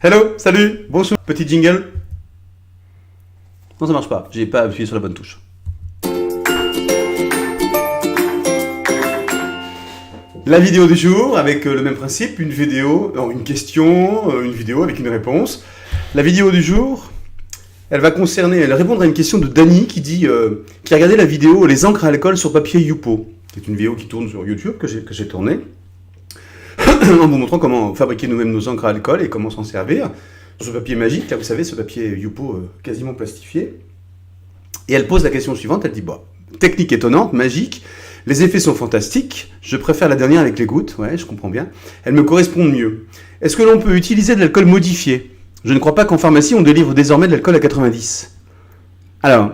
Hello, salut, bonjour, petit jingle. Non, ça marche pas, j'ai pas appuyé sur la bonne touche. La vidéo du jour, avec le même principe, une question, une vidéo avec une réponse. La vidéo du jour, elle va répondre à une question de Dany qui dit, qui a regardé la vidéo Les encres à alcool sur papier Youpo. C'est une vidéo qui tourne sur YouTube, que j'ai tournée, en vous montrant comment fabriquer nous-mêmes nos encres à alcool et comment s'en servir. Sur ce papier magique, là vous savez, ce papier Youpo quasiment plastifié. Et elle pose la question suivante, elle dit, bon, technique étonnante, magique, les effets sont fantastiques, je préfère la dernière avec les gouttes, ouais, je comprends bien, elles me correspondent mieux. Est-ce que l'on peut utiliser de l'alcool modifié? Je ne crois pas qu'en pharmacie on délivre désormais de l'alcool à 90. Alors,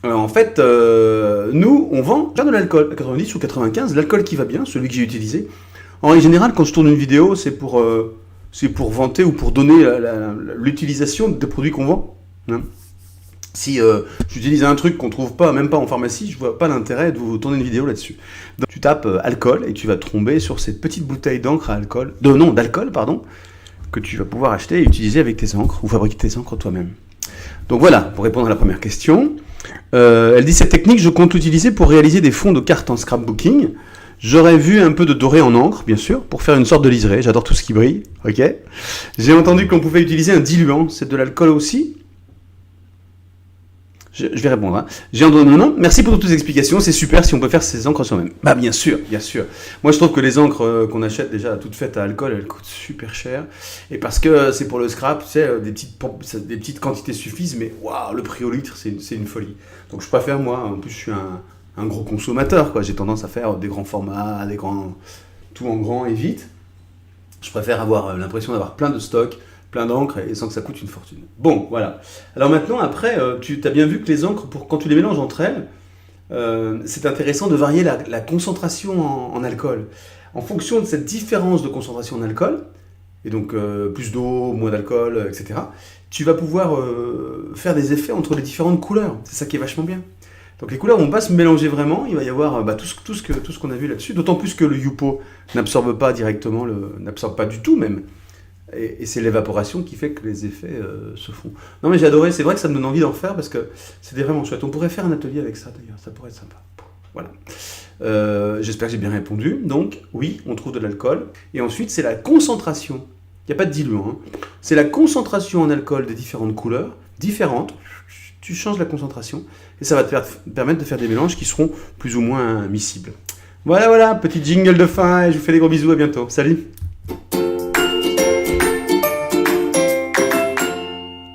en fait, nous, on vend de l'alcool à 90 ou 95, l'alcool qui va bien, celui que j'ai utilisé. En général, quand je tourne une vidéo, c'est pour vanter ou pour donner l'utilisation des produits qu'on vend. Hein. Si j'utilise un truc qu'on trouve pas, même pas en pharmacie, je vois pas l'intérêt de vous tourner une vidéo là-dessus. Donc, tu tapes alcool et tu vas tomber sur cette petite bouteille d'encre à alcool, d'alcool, que tu vas pouvoir acheter et utiliser avec tes encres ou fabriquer tes encres toi-même. Donc voilà, pour répondre à la première question. Elle dit, cette technique, je compte l'utiliser pour réaliser des fonds de cartes en scrapbooking. J'aurais vu un peu de doré en encre, bien sûr, pour faire une sorte de liseré. J'adore tout ce qui brille, ok. J'ai entendu qu'on pouvait utiliser un diluant. C'est de l'alcool aussi? Je vais répondre. Hein. Non. Merci pour toutes les explications. C'est super si on peut faire ces encres soi-même. Bah bien sûr, bien sûr. Moi je trouve que les encres qu'on achète déjà toutes faites à alcool, elles coûtent super cher. Et parce que c'est pour le scrap, tu sais, des petites quantités suffisent, mais waouh, le prix au litre, c'est une folie. Donc je préfère moi. En plus je suis un gros consommateur, quoi. J'ai tendance à faire des grands formats, tout en grand et vite. Je préfère avoir l'impression d'avoir plein de stock, plein d'encre et sans que ça coûte une fortune. Bon, voilà. Alors maintenant, après, tu as bien vu que les encres, quand tu les mélanges entre elles, c'est intéressant de varier la concentration en alcool. En fonction de cette différence de concentration en alcool, et donc plus d'eau, moins d'alcool, etc., tu vas pouvoir faire des effets entre les différentes couleurs. C'est ça qui est vachement bien. Donc les couleurs vont pas se mélanger vraiment, il va y avoir tout ce qu'on a vu là-dessus, d'autant plus que le Youpo n'absorbe pas directement, n'absorbe pas du tout même. Et c'est l'évaporation qui fait que les effets se font. Non mais j'ai adoré, c'est vrai que ça me donne envie d'en faire parce que c'était vraiment chouette. On pourrait faire un atelier avec ça d'ailleurs, ça pourrait être sympa. Voilà. J'espère que j'ai bien répondu. Donc oui, on trouve de l'alcool. Et ensuite c'est la concentration. Il n'y a pas de diluant. Hein. C'est la concentration en alcool des différentes couleurs, différentes. Tu changes la concentration et ça va te permettre de faire des mélanges qui seront plus ou moins miscibles. Voilà, petit jingle de fin et je vous fais des gros bisous, à bientôt. Salut!